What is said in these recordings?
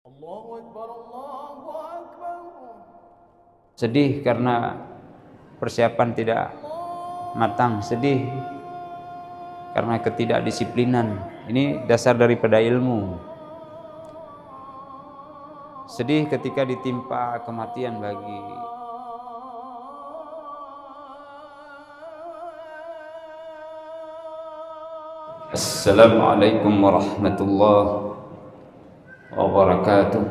Allahu Akbar, Allahu Akbar. Sedih karena persiapan tidak matang, sedih karena ketidakdisiplinan. Ini dasar daripada ilmu. Sedih ketika ditimpa kematian bagi Assalamualaikum warahmatullahi wabarakatuh.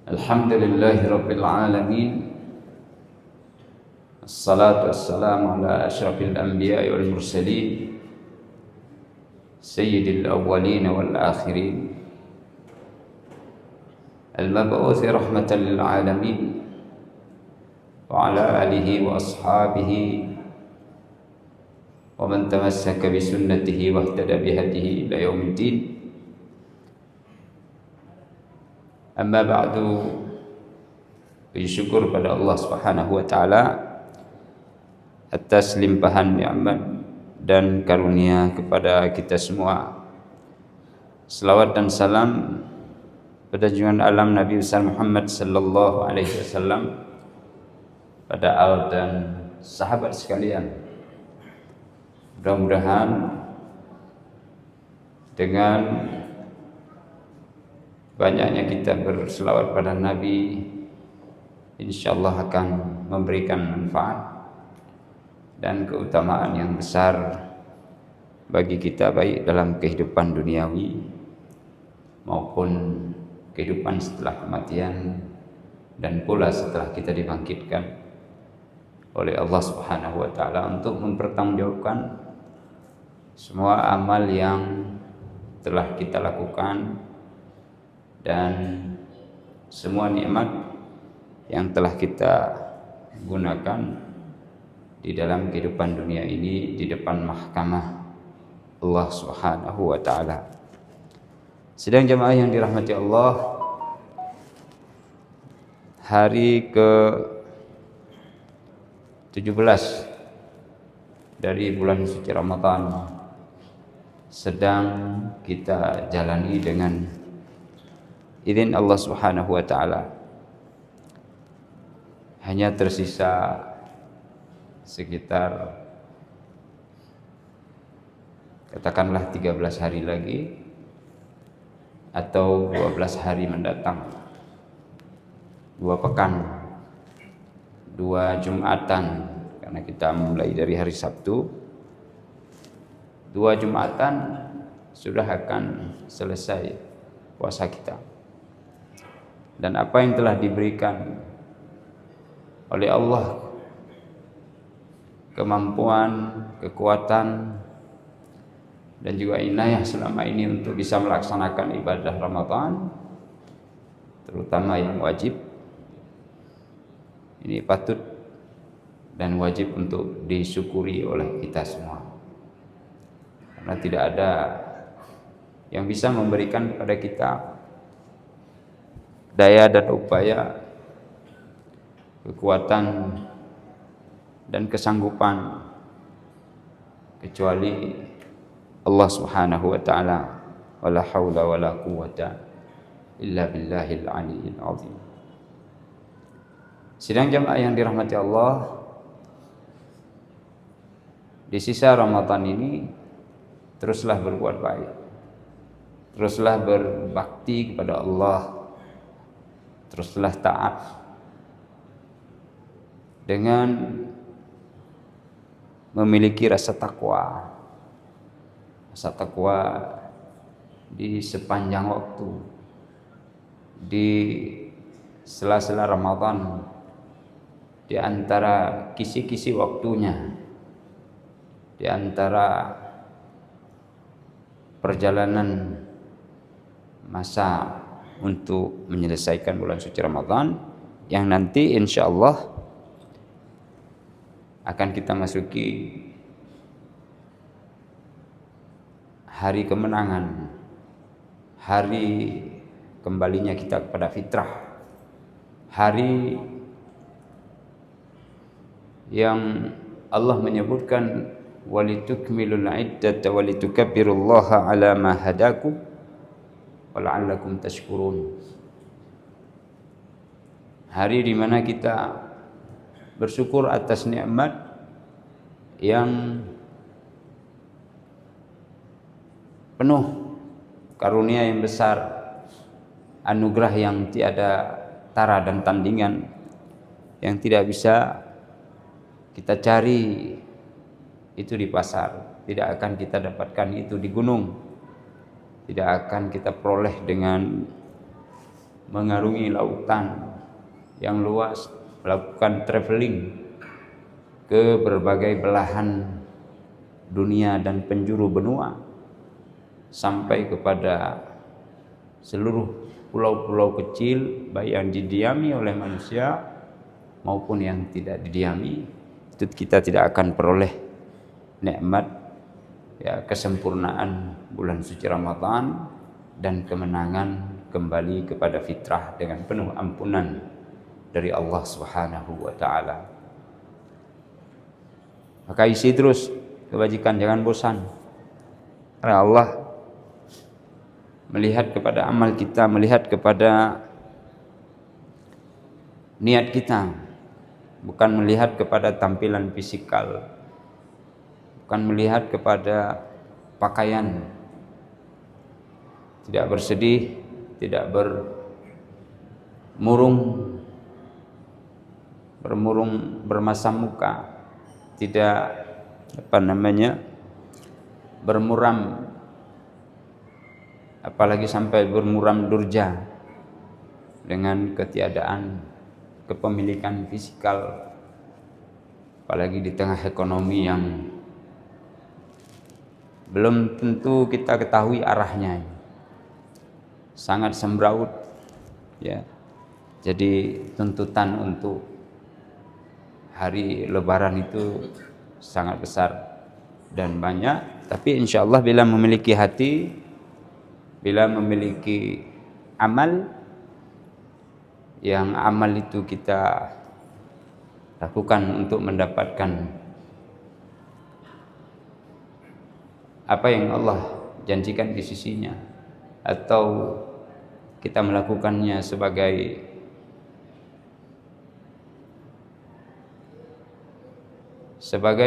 Alhamdulillahi rabbil alamin. Assalatu wassalamu ala asyrafil anbiya'i wal mursalin, sayyidil awwalin wal akhirin, al-mab'uthi rahmatan lil alamin, wa ala alihi wa ashabihi wa man tamassaka bi sunnatihi wa ihtada bi hadihi ila yaumiddin. Amma ba'du. Bersyukur pada Allah Subhanahu wa taala atas limpahan nikmat dan karunia kepada kita semua. Selawat dan salam pada junjungan alam Nabi besar Muhammad sallallahu alaihi wasallam, pada al dan sahabat sekalian. Mudah-mudahan dengan banyaknya kita berselawat pada Nabi, insyaallah akan memberikan manfaat dan keutamaan yang besar bagi kita, baik dalam kehidupan duniawi maupun kehidupan setelah kematian, dan pula setelah kita dibangkitkan oleh Allah Subhanahu wa taala untuk mempertanggungjawabkan semua amal yang telah kita lakukan dan semua nikmat yang telah kita gunakan di dalam kehidupan dunia ini di depan mahkamah Allah Subhanahu wa taala. Sidang jamaah yang dirahmati Allah, hari ke-17 dari bulan suci Ramadan sedang kita jalani dengan izin Allah Subhanahu wa taala. Hanya tersisa sekitar katakanlah 13 hari lagi atau 12 hari mendatang, 2 pekan, 2 Jumatan, karena kita mulai dari hari Sabtu. 2 Jumatan sudah akan selesai puasa kita. Dan apa yang telah diberikan oleh Allah, kemampuan, kekuatan, dan juga inayah selama ini untuk bisa melaksanakan ibadah Ramadan, terutama yang wajib, ini patut dan wajib untuk disyukuri oleh kita semua. Karena tidak ada yang bisa memberikan kepada kita daya dan upaya, kekuatan dan kesanggupan kecuali Allah Subhanahu wa taala. Wala haula wala quwwata illa billahil aliyyil azim. Sidang jamaah yang dirahmati Allah, di sisa Ramadan ini teruslah berbuat baik, teruslah berbakti kepada Allah, teruslah taat dengan memiliki rasa takwa. Rasa takwa di sepanjang waktu, di sela-sela Ramadan, di antara kisi-kisi waktunya, di antara perjalanan masa untuk menyelesaikan bulan suci Ramadan yang nanti insyaallah akan kita masuki hari kemenangan, hari kembalinya kita kepada fitrah, hari yang Allah menyebutkan walitukmilul iddata walitukabbirullaha ala ma hadakum wa la'allakum tashkurun. Hari di mana kita bersyukur atas nikmat yang penuh, karunia yang besar, anugerah yang tiada tara dan tandingan, yang tidak bisa kita cari itu di pasar, tidak akan kita dapatkan itu di gunung, tidak akan kita peroleh dengan mengarungi lautan yang luas, melakukan traveling ke berbagai belahan dunia dan penjuru benua, sampai kepada seluruh pulau-pulau kecil, baik yang didiami oleh manusia maupun yang tidak didiami. Itu kita tidak akan peroleh nikmat kesempurnaan bulan suci Ramadan dan kemenangan kembali kepada fitrah dengan penuh ampunan dari Allah Subhanahu wa taala. Maka isi terus kebajikan, jangan bosan. Karena Allah melihat kepada amal kita, melihat kepada niat kita, bukan melihat kepada tampilan fisikal, bukan melihat kepada pakaian. Tidak bersedih, tidak bermurung bermasam muka, tidak bermuram, apalagi sampai bermuram durja dengan ketiadaan kepemilikan fisikal, apalagi di tengah ekonomi yang belum tentu kita ketahui arahnya, sangat sembraut ya. Jadi tuntutan untuk hari lebaran itu sangat besar dan banyak, tapi insya Allah bila memiliki hati, bila memiliki amal, yang amal itu kita lakukan untuk mendapatkan apa yang Allah janjikan di sisinya, atau kita melakukannya sebagai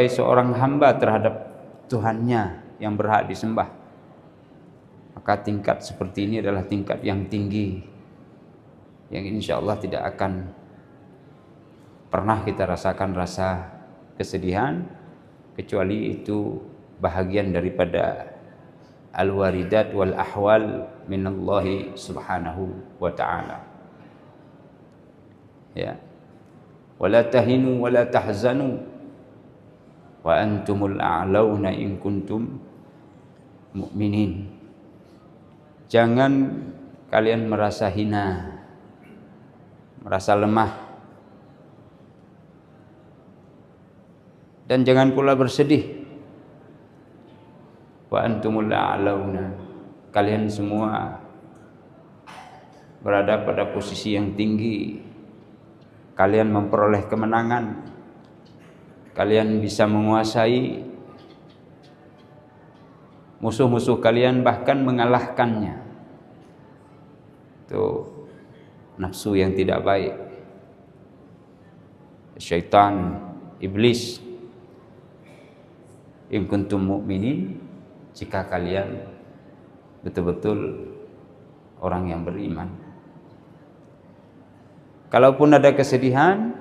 seorang hamba terhadap Tuhannya yang berhak disembah, maka tingkat seperti ini adalah tingkat yang tinggi, yang insya Allah tidak akan pernah kita rasakan rasa kesedihan, kecuali itu bahagian daripada al-waridat wal ahwal minallahi subhanahu wa ta'ala. Ya. Wala tahinu wala tahzanu wa antumul a'launa in kuntum mu'minin. Jangan kalian merasa hina, merasa lemah, dan jangan pula bersedih. Wa antumul a'launa, kalian semua berada pada posisi yang tinggi, kalian memperoleh kemenangan, kalian bisa menguasai musuh-musuh kalian, bahkan mengalahkannya. Itu nafsu yang tidak baik, syaitan, iblis. In kuntum mu'minin, jika kalian betul-betul orang yang beriman. Kalaupun ada kesedihan,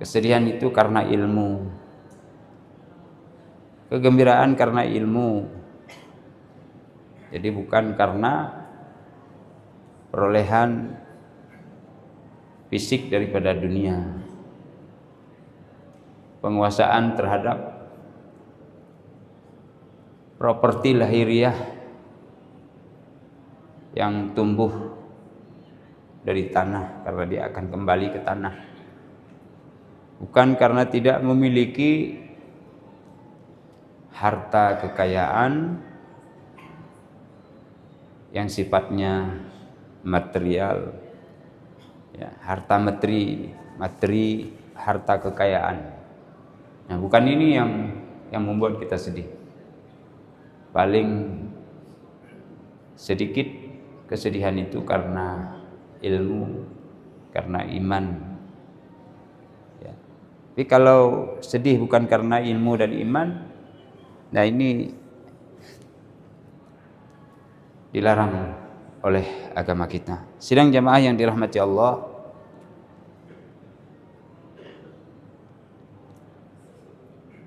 kesedihan itu karena ilmu, kegembiraan karena ilmu. Jadi bukan karena perolehan fisik daripada dunia, penguasaan terhadap properti lahiriah yang tumbuh dari tanah, karena dia akan kembali ke tanah. Bukan karena tidak memiliki harta kekayaan yang sifatnya material, ya, harta materi, harta kekayaan. Nah, bukan ini yang membuat kita sedih. Paling sedikit kesedihan itu karena ilmu, karena iman. Ya. Tapi kalau sedih bukan karena ilmu dan iman, nah ini dilarang oleh agama kita. Sidang jamaah yang dirahmati Allah,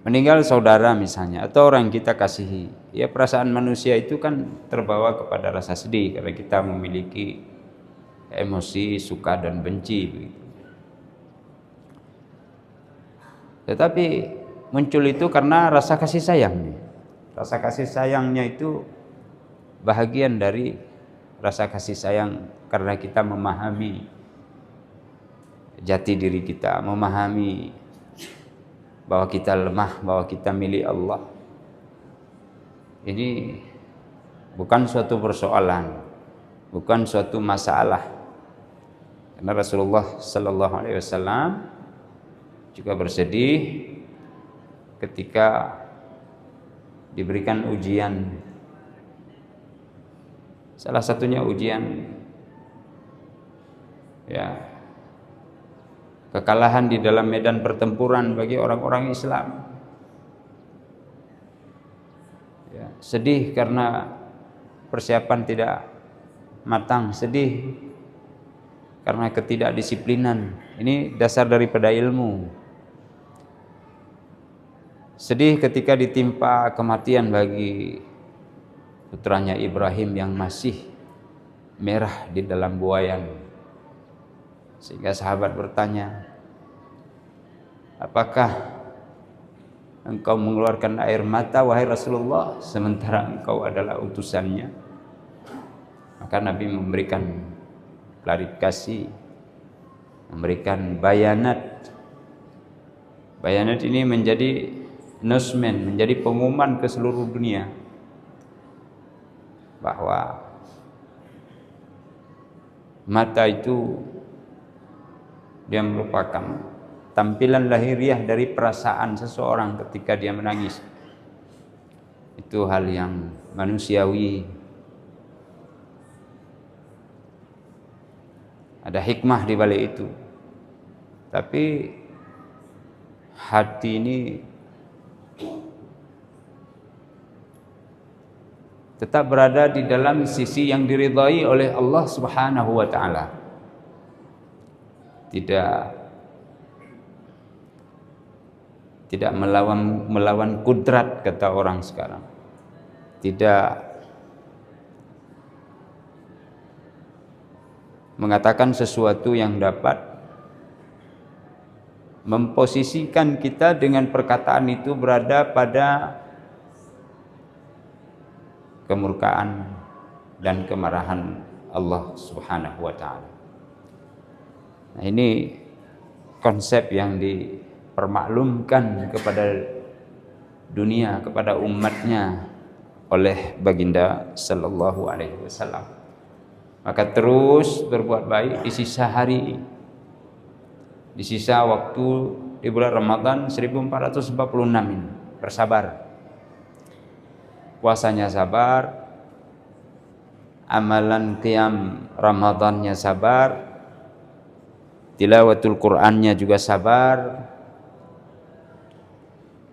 meninggal saudara misalnya atau orang kita kasihi, ya perasaan manusia itu kan terbawa kepada rasa sedih karena kita memiliki emosi suka dan benci begitu. Tetapi muncul itu karena rasa kasih sayang. Rasa kasih sayangnya itu bahagian dari rasa kasih sayang karena kita memahami jati diri kita, memahami bahwa kita lemah, bahwa kita milik Allah. Ini bukan suatu persoalan, bukan suatu masalah. Karena Rasulullah sallallahu alaihi wasallam juga bersedih ketika diberikan ujian. Salah satunya ujian ya kekalahan di dalam medan pertempuran bagi orang-orang Islam. Ya, sedih karena persiapan tidak matang, sedih karena ketidakdisiplinan. Ini dasar daripada ilmu. Sedih ketika ditimpa kematian bagi putranya Ibrahim yang masih merah di dalam buayan. Sehingga sahabat bertanya, apakah engkau mengeluarkan air mata wahai Rasulullah sementara engkau adalah utusannya? Maka Nabi memberikan klarifikasi, memberikan bayanat. Bayanat ini menjadi announcement, menjadi pengumuman ke seluruh dunia bahwa mata itu dia merupakan tampilan lahiriah dari perasaan seseorang ketika dia menangis. Itu hal yang manusiawi. Ada hikmah di balik itu. Tapi hati ini tetap berada di dalam sisi yang diridhai oleh Allah Subhanahu wa taala. Tidak melawan kudrat kata orang sekarang. Tidak mengatakan sesuatu yang dapat memposisikan kita dengan perkataan itu berada pada kemurkaan dan kemarahan Allah Subhanahu wa taala. Nah, ini konsep yang dipermaklumkan kepada dunia, kepada umatnya oleh baginda sallallahu alaihi wasallam. Maka terus berbuat baik di sisa hari, di sisa waktu di bulan Ramadan 1446 ini. Bersabar, puasanya sabar, amalan qiyam Ramadannya sabar, tilawatul Qur'annya juga sabar,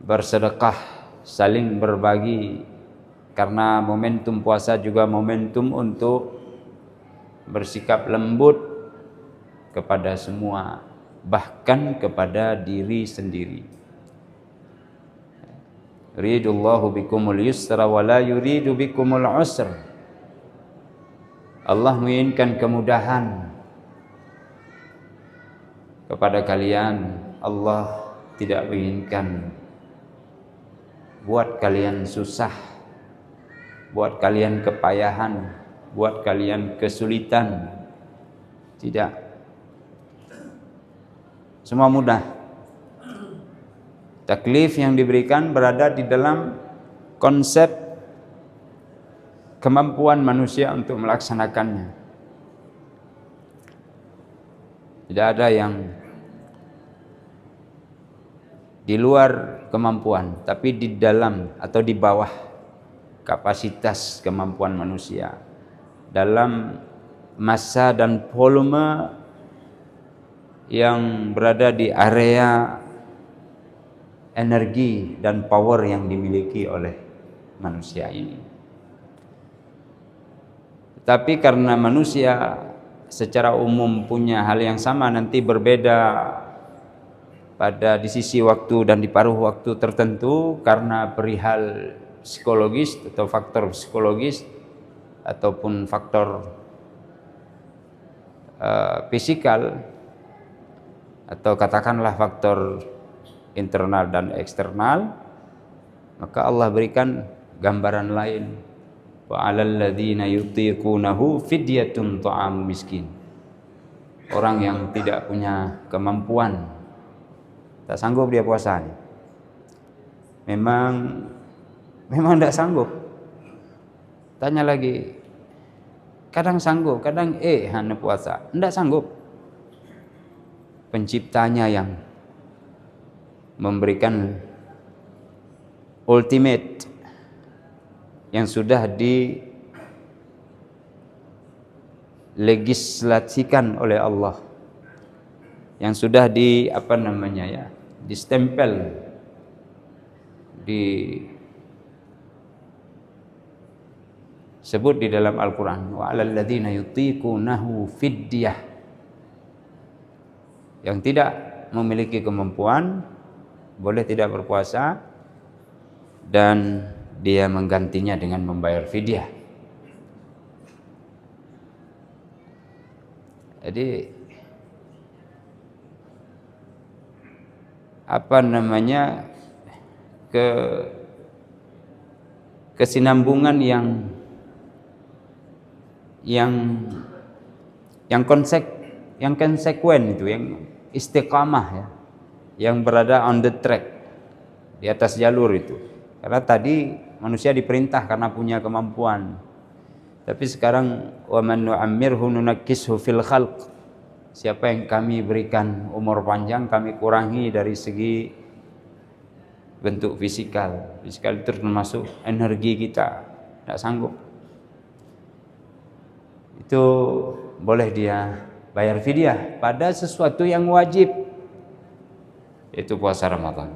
bersedekah, saling berbagi, karena momentum puasa juga momentum untuk bersikap lembut kepada semua, bahkan kepada diri sendiri. Yuridullahu bikumul yusra wa la yuridu bikumul usra. Allah menginginkan kemudahan kepada kalian. Allah tidak menginginkan buat kalian susah, buat kalian kepayahan, buat kalian kesulitan. Tidak, semua mudah. Taklif yang diberikan berada di dalam konsep kemampuan manusia untuk melaksanakannya. Tidak ada yang di luar kemampuan, tapi di dalam atau di bawah kapasitas kemampuan manusia. dalam massa dan volume yang berada di area energi dan power yang dimiliki oleh manusia ini. Tapi karena manusia secara umum punya hal yang sama, nanti berbeda pada di sisi waktu dan di paruh waktu tertentu karena perihal psikologis atau faktor psikologis ataupun faktor fisikal, atau katakanlah faktor internal dan eksternal, maka Allah berikan gambaran lain. Wa 'alal ladzina yutiqunahu fidyatun ta'am miskin. Orang yang tidak punya kemampuan, tak sanggup dia puasa. Memang tidak sanggup. Tanya lagi, kadang sanggup, kadang hanya puasa, tidak sanggup. Penciptanya yang memberikan ultimate yang sudah dilegislasikan oleh Allah, yang sudah distempel, disebut di dalam Al-Quran, wa 'alal ladzina yutiqunahu fidyah. Yang tidak memiliki kemampuan boleh tidak berpuasa, dan dia menggantinya dengan membayar fidyah. Jadi kesinambungan yang konsekuen itu, yang istiqamah ya, yang berada on the track, di atas jalur itu. Karena tadi manusia diperintah karena punya kemampuan, tapi sekarang wa man nu'ammirhu nunakkishu fil khalq. Siapa yang kami berikan umur panjang, kami kurangi dari segi bentuk fisikal. Fisikal itu termasuk energi kita, tidak sanggup. Itu boleh dia bayar fidyah pada sesuatu yang wajib, yaitu puasa Ramadan.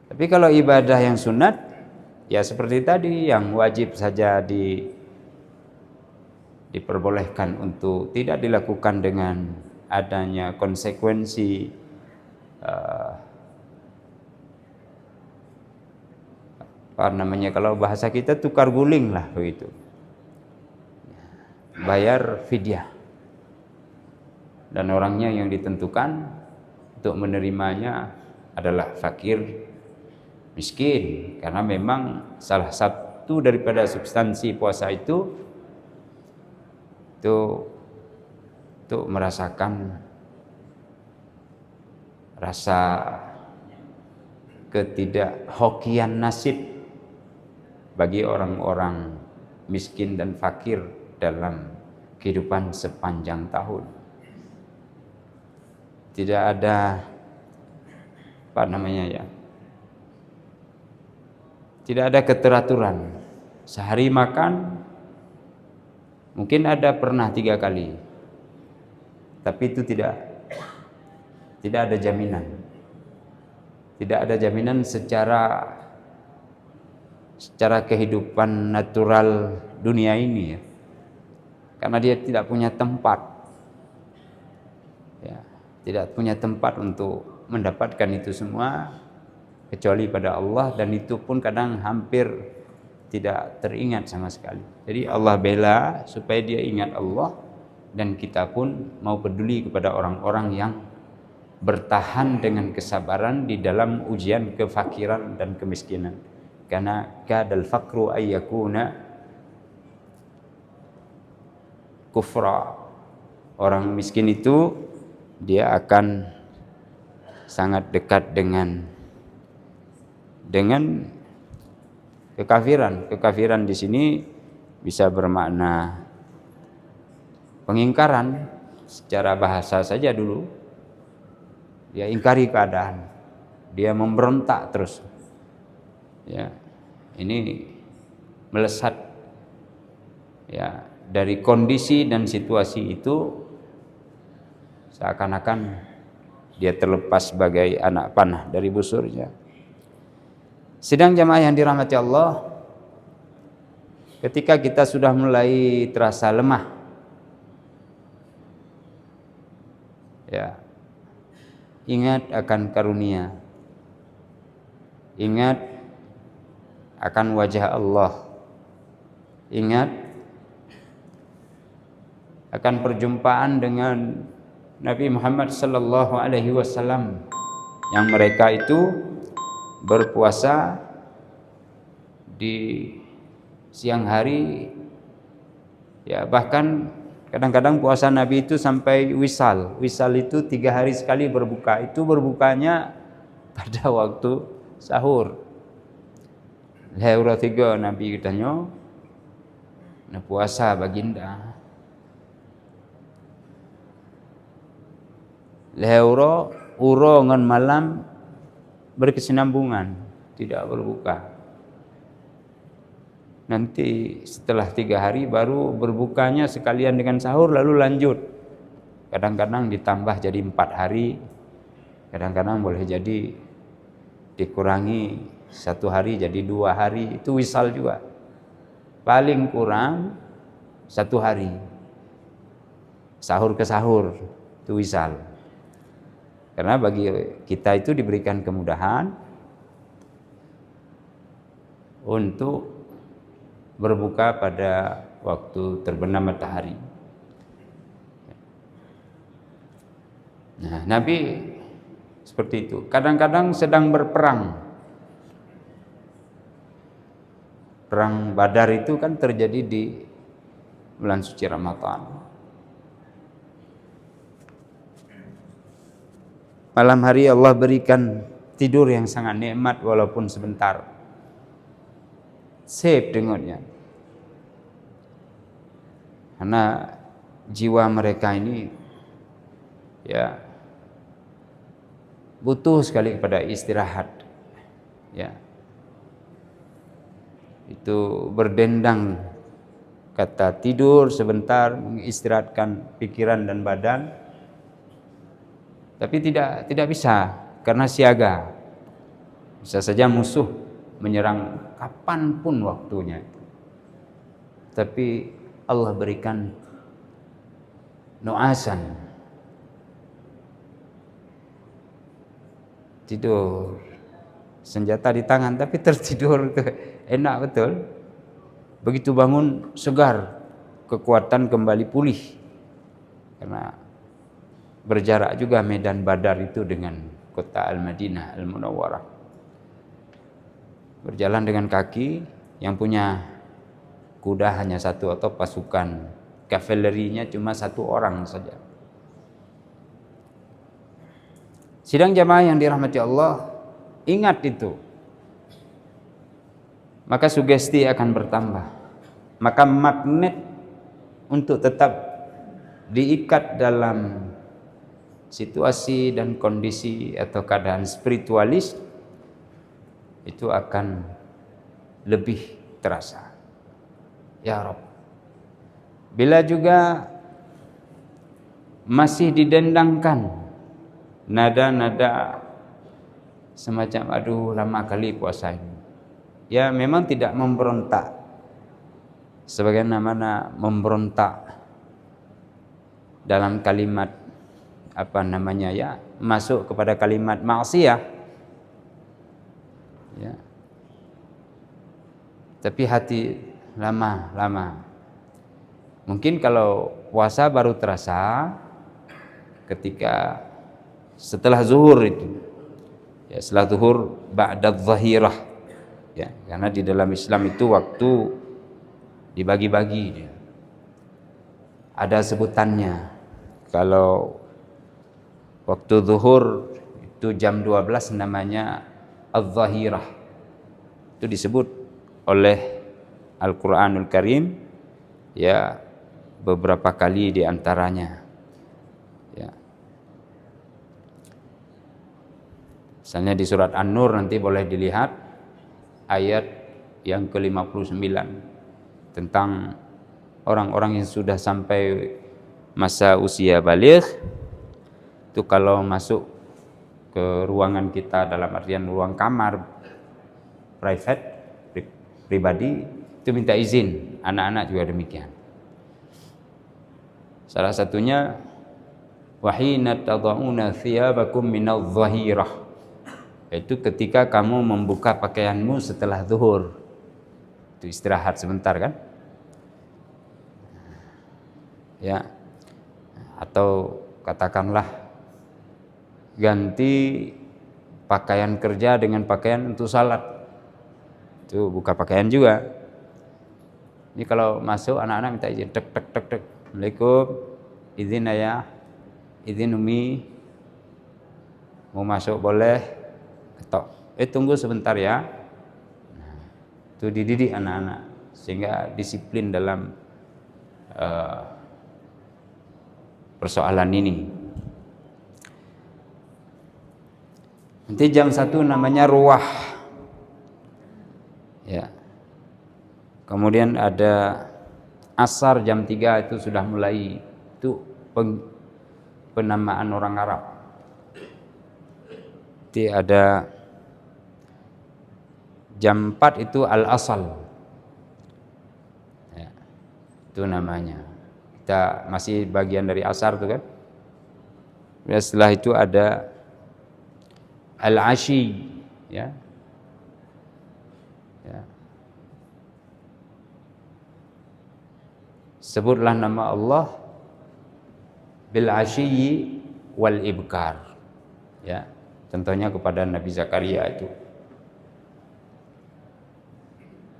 Tapi kalau ibadah yang sunat, ya seperti tadi, yang wajib saja diperbolehkan untuk tidak dilakukan dengan adanya konsekuensi kalau bahasa kita tukar guling lah begitu, bayar fidyah, dan orangnya yang ditentukan untuk menerimanya adalah fakir miskin, karena memang salah satu daripada substansi puasa itu untuk merasakan rasa ketidakhokian nasib bagi orang-orang miskin dan fakir dalam kehidupan sepanjang tahun. Tidak ada tidak ada keteraturan. Sehari makan, mungkin ada pernah 3 kali, tapi itu tidak ada jaminan. Tidak ada jaminan secara kehidupan natural dunia ini ya. Karena dia tidak punya tempat. Ya, tidak punya tempat untuk mendapatkan itu semua kecuali pada Allah, dan itu pun kadang hampir tidak teringat sama sekali. Jadi Allah bela supaya dia ingat Allah, dan kita pun mau peduli kepada orang-orang yang bertahan dengan kesabaran di dalam ujian kefakiran dan kemiskinan. Karena kadal faqru ayyakuna kufra. Orang miskin itu dia akan sangat dekat dengan kekafiran. Kekafiran di sini bisa bermakna pengingkaran secara bahasa saja dulu. Dia ingkari keadaan, dia memberontak terus. Ya, ini melesat ya dari kondisi dan situasi itu, seakan-akan dia terlepas sebagai anak panah dari busurnya. Sidang jamaah yang dirahmati Allah, ketika kita sudah mulai terasa lemah, ya, ingat akan karunia, ingat akan wajah Allah, ingat akan perjumpaan dengan Nabi Muhammad sallallahu alaihi wasallam yang mereka itu berpuasa di siang hari, ya bahkan kadang-kadang puasa Nabi itu sampai wisal. Wisal itu 3 hari sekali berbuka. Itu berbukanya pada waktu sahur. Leura 3 Nabi katanya, nah puasa baginda. Leura uro ngan malam berkesinambungan, tidak berbuka. Nanti setelah 3 hari baru berbukanya sekalian dengan sahur lalu lanjut. Kadang-kadang ditambah jadi 4 hari, kadang-kadang boleh jadi dikurangi 1 hari jadi 2 hari, itu wisal juga. Paling kurang 1 hari, sahur ke sahur, itu wisal. Karena bagi kita itu diberikan kemudahan untuk berbuka pada waktu terbenam matahari. Nah, Nabi seperti itu. Kadang-kadang sedang berperang. Perang Badar itu kan terjadi di bulan suci Ramadan. Malam hari Allah berikan tidur yang sangat nikmat walaupun sebentar. Safe dengannya. Karena jiwa mereka ini ya butuh sekali kepada istirahat. Ya. Itu berdendang kata tidur sebentar mengistirahatkan pikiran dan badan. Tapi tidak bisa karena siaga. Bisa saja musuh menyerang kapanpun waktunya. Tapi Allah berikan nu'asan, tidur, senjata di tangan tapi tertidur, enak betul. Begitu bangun segar, kekuatan kembali pulih. Karena berjarak juga medan Badar itu dengan kota Al-Madinah Al-Munawwarah. Berjalan dengan kaki, yang punya kuda hanya 1 atau pasukan kavalerinya cuma 1 orang saja. Sidang jamaah yang dirahmati Allah, ingat itu. Maka sugesti akan bertambah. Maka magnet untuk tetap diikat dalam situasi dan kondisi atau keadaan spiritualis itu akan lebih terasa. Ya Rabb, bila juga masih didendangkan nada-nada semacam aduh lama kali puasa ini, ya memang tidak memberontak sebagaimana memberontak dalam kalimat masuk kepada kalimat maksiyah, ya. Tapi hati lama. Mungkin kalau puasa baru terasa ketika setelah zuhur itu, ya setelah zuhur ba'da dhahirah, ya karena di dalam Islam itu waktu dibagi-bagi, ada sebutannya. Kalau waktu zuhur itu jam 12 namanya az-zahirah. Itu disebut oleh Al-Qur'anul Karim ya beberapa kali di antaranya. Ya. Misalnya di surat An-Nur nanti boleh dilihat ayat yang ke-59 tentang orang-orang yang sudah sampai masa usia baligh itu kalau masuk ke ruangan kita, dalam artian ruang kamar private pribadi, itu minta izin. Anak-anak juga demikian. Salah satunya wahina tad'una thiyabakum minadh dhahirah, yaitu ketika kamu membuka pakaianmu setelah zuhur. Itu istirahat sebentar kan? Ya. Atau katakanlah ganti pakaian kerja dengan pakaian untuk salat. Itu buka pakaian juga. Ini kalau masuk anak-anak minta izin, tek tek tek tek. Assalamualaikum, izin ayah, izin umi, mau masuk boleh, ketok. Tunggu sebentar ya. Nah, itu dididik anak-anak sehingga disiplin dalam persoalan ini. Nanti jam 1 namanya ruah. Ya. Kemudian ada asar jam 3 itu sudah mulai, itu penamaan orang Arab. Nanti ada jam 4 itu al-asal. Ya. Itu namanya. Kita masih bagian dari asar itu kan. Dan setelah itu ada al-ashi, ya. Ya. Sebutlah nama Allah bil ashiyyi wal ibkar. Ya, contohnya kepada Nabi Zakaria itu.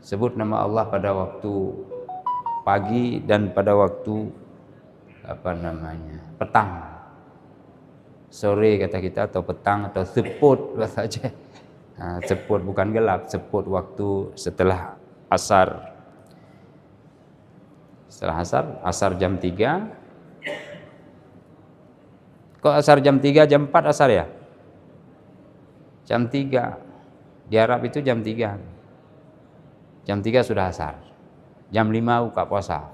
Sebut nama Allah pada waktu pagi dan pada waktu petang. Sore kata kita, atau petang, atau seput saja. Nah, seput bukan gelap, seput waktu setelah asar. Setelah asar jam 3. Kok asar jam 3, jam 4 asar ya? Jam 3. Di Arab itu jam 3. Jam 3 sudah asar. Jam 5 buka puasa.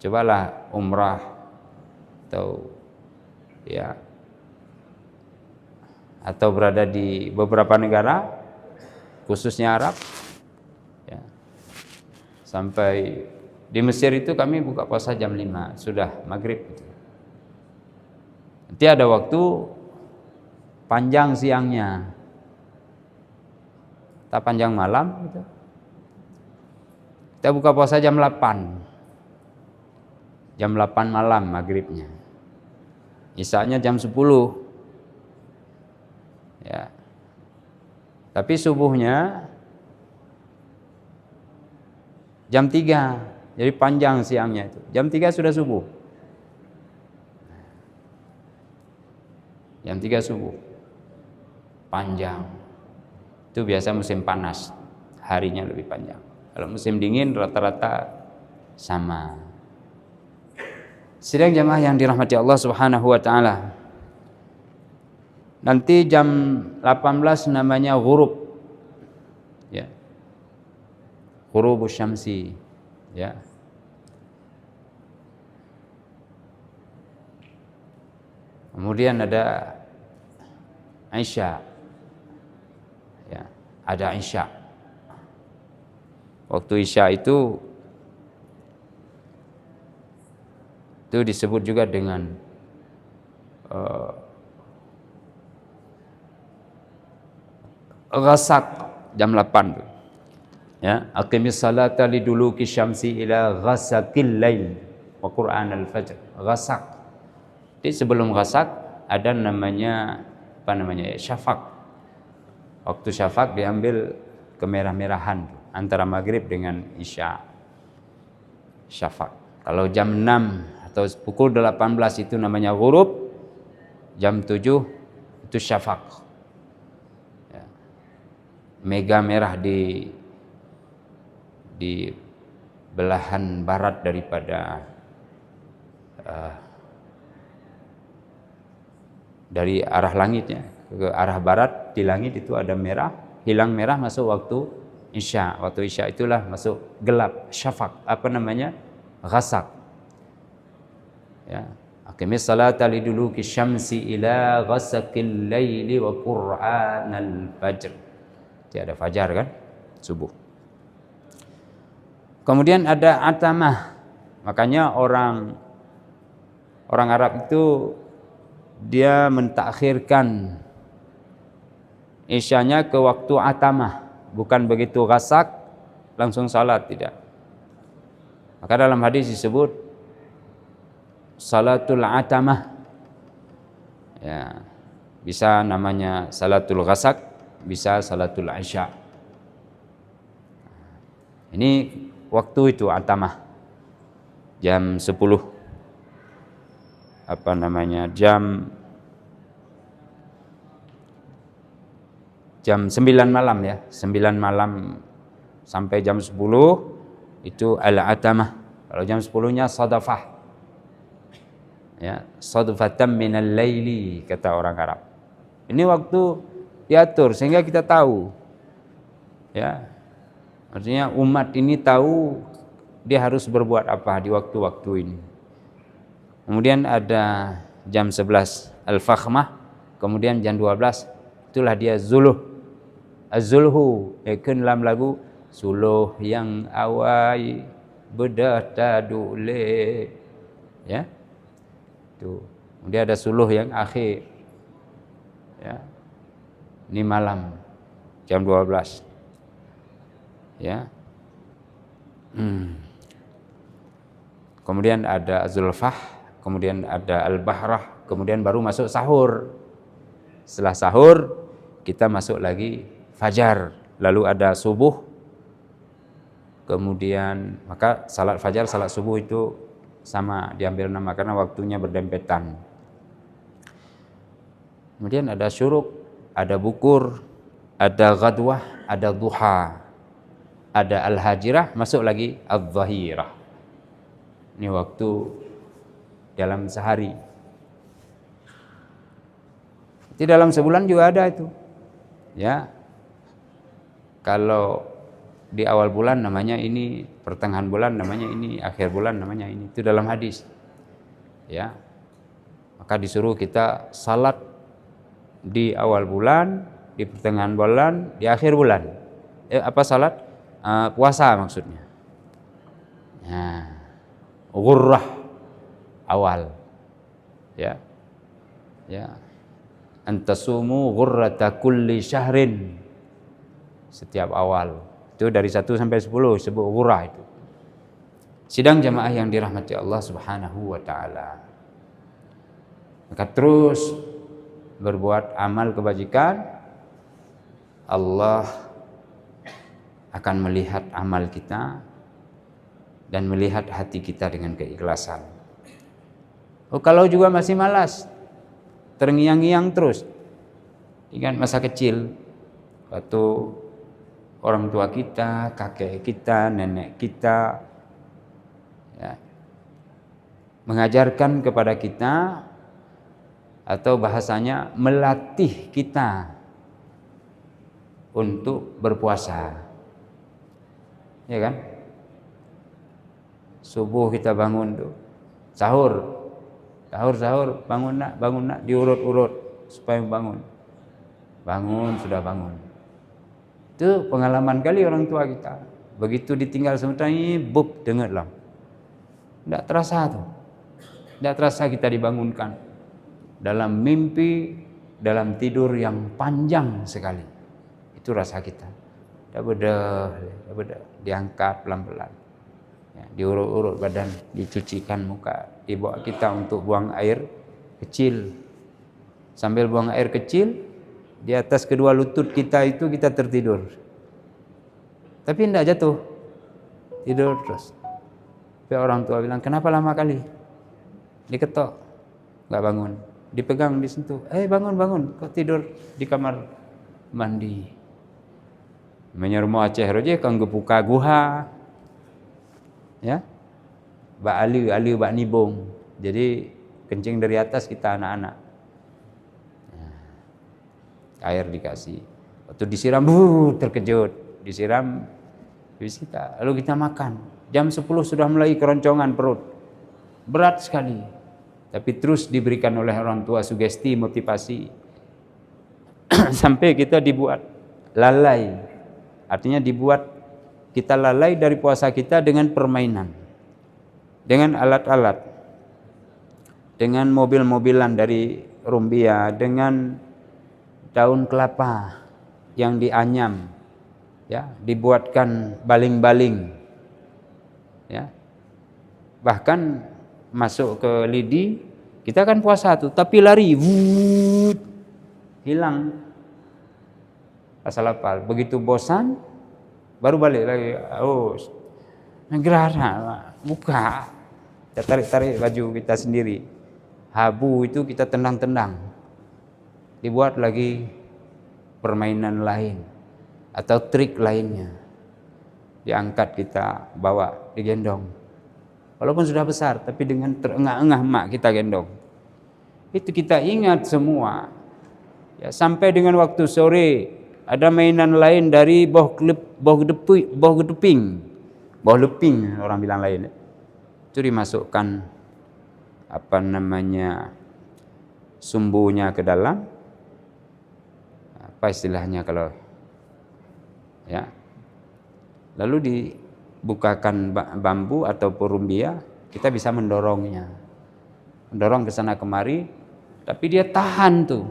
Cobalah umrah atau ya, atau berada di beberapa negara khususnya Arab ya. Sampai di Mesir itu kami buka puasa jam 5 sudah maghrib gitu. Nanti ada waktu panjang siangnya, tak panjang malam gitu. Kita buka puasa jam 8. Jam 8 malam maghribnya. Isanya jam 10. Ya. Tapi subuhnya jam 3. Jadi panjang siangnya itu. Jam 3 sudah subuh. Jam 3 subuh. Panjang. Itu biasa musim panas. Harinya lebih panjang. Kalau musim dingin rata-rata sama. Sidang jamaah yang dirahmati Allah Subhanahu wa taala. Nanti jam 18 namanya ghurub. Ya. Ghurubus syamsi, ya. Kemudian ada Isya. Ya, ada Isya. Waktu Isya itu disebut juga dengan ghasak jam 8 tuh. Ya, aqimis salata liduluki syamsi ila ghasaqil lail wa qur'anal fajr. Ghasak. Jadi sebelum ghasak ada namanya syafaq. Waktu syafaq diambil kemerah-merahan antara maghrib dengan isya. Syafaq. Kalau jam 6 atau pukul 18 itu namanya ghurub. Jam 7 itu syafaq. Ya. Mega merah di belahan barat daripada dari arah langitnya ke arah barat, di langit itu ada merah, hilang merah masuk waktu isya. Waktu isya itulah masuk gelap, syafaq, ghasak. Ya. Aqimis salata liduluki syamsi ila ghasaqil laili wa qur'anal fajr. Tidak ada fajar kan? Subuh. Kemudian ada atamah. Makanya orang Arab itu dia mentakhirkan isyanya ke waktu atamah, bukan begitu ghasak langsung salat, tidak. Maka dalam hadis disebut salatul atamah. Ya, bisa namanya salatul ghasak, bisa salatul isya. Ini waktu itu atamah. Jam 10 jam 9 malam ya, 9 malam sampai jam 10 itu al-atamah. Kalau jam 10-nya sadafah. Ya, sadfatan minal laili kata orang Arab. Ini waktu diatur sehingga kita tahu. Ya. Artinya umat ini tahu dia harus berbuat apa di waktu-waktu ini. Kemudian ada jam 11 al-fakhmah, kemudian jam 12 itulah dia zuluh. Az-zulhu ikun dalam lagu suluh yang awai bedah tadule. Ya. Itu. Kemudian ada suluh yang akhir. Ya. Ini malam jam 12. Ya. Kemudian ada zulfah, kemudian ada al-bahrah, kemudian baru masuk sahur. Setelah sahur kita masuk lagi fajar, lalu ada subuh. Kemudian maka salat fajar, salat subuh itu sama diambil nama karena waktunya berdempetan. Kemudian ada syuruk, ada bukur, ada ghadwah, ada duha, ada al-hajirah, masuk lagi al-zahirah. Ini waktu dalam sehari. Di dalam sebulan juga ada itu. Ya. Kalau di awal bulan namanya ini, pertengahan bulan namanya ini, akhir bulan namanya ini. Itu dalam hadis. Ya. Maka disuruh kita salat di awal bulan, di pertengahan bulan, di akhir bulan. Salat? Puasa maksudnya. Nah. Ghurrah awal. Ya. Ya. Antasumu ghurrata kulli syahrin. Setiap awal. Itu dari 1 sampai 10 disebut ghurrah itu. Sidang jamaah yang dirahmati Allah Subhanahu wa taala. Maka terus berbuat amal kebajikan, Allah akan melihat amal kita dan melihat hati kita dengan keikhlasan. Kalau juga masih malas, terngiang-ngiang terus. Ingat masa kecil, waktu orang tua kita, kakek kita, nenek kita ya, mengajarkan kepada kita atau bahasanya melatih kita untuk berpuasa. Ya kan? Subuh kita bangun tuh, sahur, bangun nak, diurut-urut supaya bangun. Sudah bangun. Itu pengalaman kali orang tua kita. Begitu ditinggal sebentar ini, bub, dengarlah. Tidak terasa tuh, tidak terasa kita dibangunkan dalam mimpi, dalam tidur yang panjang sekali. Itu rasa kita. Dah bedah, diangkat pelan-pelan. Ya, diurut-urut badan, dicucikan muka, dibawa kita untuk buang air kecil. Sambil buang air kecil, di atas kedua lutut kita itu kita tertidur. Tapi tidak jatuh, tidur terus. Tapi orang tua bilang, kenapa lama kali? Diketok, nggak bangun. Dipegang, disentuh, bangun, kok tidur di kamar mandi. Menyermu Aceh roje kanggo buka guha. Ya, bak ali bak nibung. Jadi kencing dari atas kita anak-anak. Air dikasih. Waktu disiram, terkejut. Disiram, habis kita. Lalu kita makan. Jam 10 sudah mulai keroncongan perut. Berat sekali. Tapi terus diberikan oleh orang tua sugesti, motivasi. Sampai kita dibuat lalai. Artinya dibuat kita lalai dari puasa kita dengan permainan. Dengan alat-alat. Dengan mobil-mobilan dari Rumbia, dengan daun kelapa yang dianyam, ya, dibuatkan baling-baling, ya, bahkan masuk ke lidi, kita kan puasa tuh, tapi lari, hilang asal apal. Begitu bosan, baru balik lagi. Oh, negara buka, kita tarik-tarik baju kita sendiri. Habu itu kita tendang-tendang, dibuat lagi permainan lain atau trik lainnya, diangkat kita bawa, digendong, walaupun sudah besar tapi dengan terengah-engah mak kita gendong. Itu kita ingat semua ya, sampai dengan waktu sore ada mainan lain dari boh leping orang bilang lain, itu dimasukkan sumbunya ke dalam, apa istilahnya kalau ya, lalu dibukakan bambu atau perumbia, kita bisa mendorong ke sana kemari, tapi dia tahan tuh,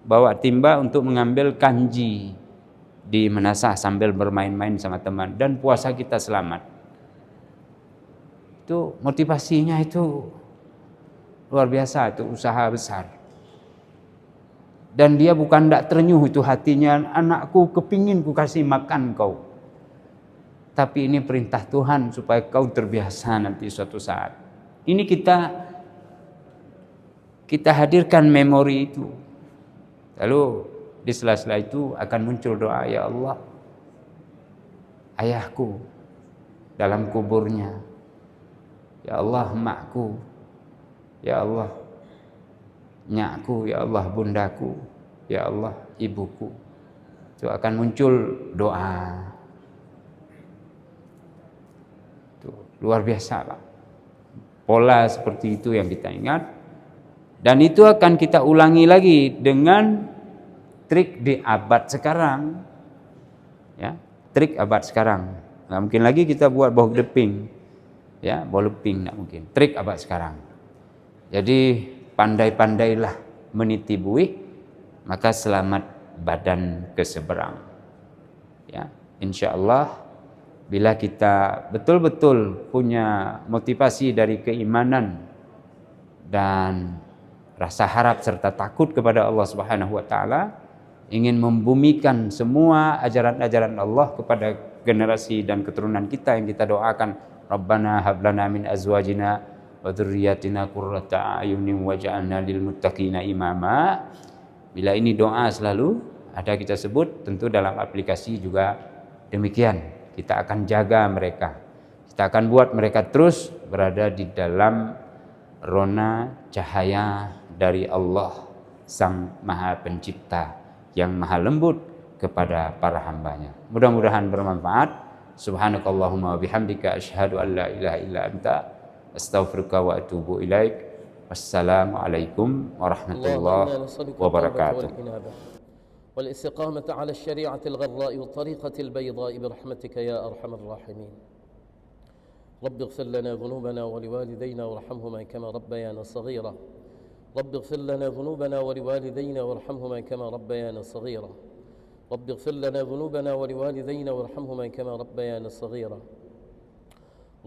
bawa timba untuk mengambil kanji di Menasah sambil bermain-main sama teman, dan puasa kita selamat. Itu motivasinya itu luar biasa, itu usaha besar. Dan dia bukan tidak ternyuh itu hatinya, anakku kepingin ku kasih makan kau. Tapi ini perintah Tuhan supaya kau terbiasa nanti suatu saat. Ini kita hadirkan memori itu. Lalu di sela-sela itu akan muncul doa, ya Allah, ayahku dalam kuburnya. Ya Allah, makku. Ya Allah, nyakku. Ya Allah, bundaku. Ya Allah, ibuku. Itu akan muncul doa. Itu luar biasa, Pak. Pola seperti itu yang kita ingat. Dan itu akan kita ulangi lagi dengan trik di abad sekarang. Ya, trik abad sekarang. Nggak mungkin lagi kita buat boh leping. Ya, boh leping nggak mungkin. Trik abad sekarang. Jadi pandai-pandailah meniti buih, maka selamat badan ke seberang. Ya, insya Allah bila kita betul-betul punya motivasi dari keimanan dan rasa harap serta takut kepada Allah Subhanahu wa taala, ingin membumikan semua ajaran-ajaran Allah kepada generasi dan keturunan kita yang kita doakan, Rabbana hab lana min azwajina wa dzurriyyatina qurrata a'yunin waj'alna lil muttaqina imama. Bila ini doa selalu ada kita sebut, tentu dalam aplikasi juga demikian. Kita akan jaga mereka. Kita akan buat mereka terus berada di dalam rona cahaya dari Allah Sang Maha Pencipta yang maha lembut kepada para hambanya. Mudah-mudahan bermanfaat. Subhanakallahumma wa bihamdika asyhadu an la ilaha illa anta astaghfiruka wa atubu ilaik. Wassalamualaikum warahmatullahi wabarakatuh. والاستقامة على الشريعة الغراء والطريقة البيضاء برحمتك يا أرحم الراحمين. رب اغفر لنا ذنوبنا ولوالدينا وارحمهما كما ربيانا صغيرا. رب اغفر لنا ذنوبنا ولوالدينا وارحمهما كما ربيانا صغيرا. رب اغفر لنا ذنوبنا ولوالدينا وارحمهما كما ربيانا صغيرا.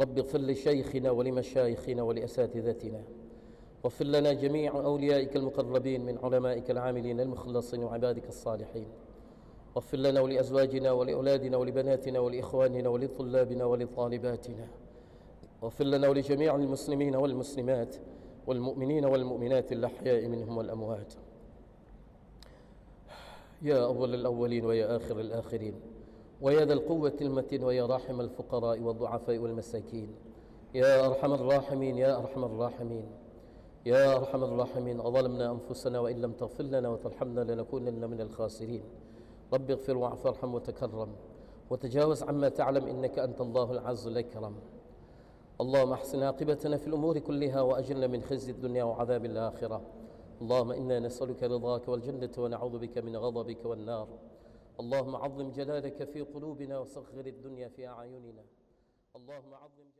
رب اغفر لشيخنا ولمشايخنا ولأساتذتنا. واغفر لنا جميع أوليائك المقربين من علمائك العاملين المخلصين وعبادك الصالحين. واغفر لنا ولأزواجنا ولأولادنا ولبناتنا ولإخواننا ولطلابنا ولطالباتنا. واغفر لنا ولجميع المسلمين والمسلمات والمؤمنين والمؤمنات الأحياء منهم والأموات. يا أول الأولين ويا آخر الآخرين ويا ذا القوة المتين ويا راحم الفقراء والضعفاء والمساكين. يا أرحم الراحمين يا أرحم الراحمين يا أرحم الراحمين. أظلمنا أنفسنا وإن لم تغفر لنا وترحمنا لنكونن من الخاسرين. رب اغفر واعف وارحم وتكرم وتجاوز عما تعلم إنك أنت الله العز الأكرم. اللهم احسن عاقبتنا في الأمور كلها وأجرنا من خزي الدنيا وعذاب الآخرة. اللهم إنا نسألك رضاك والجنة ونعوذ بك من غضبك والنار. اللهم عظم جلالك في قلوبنا وصغر الدنيا في أعيننا. اللهم عظم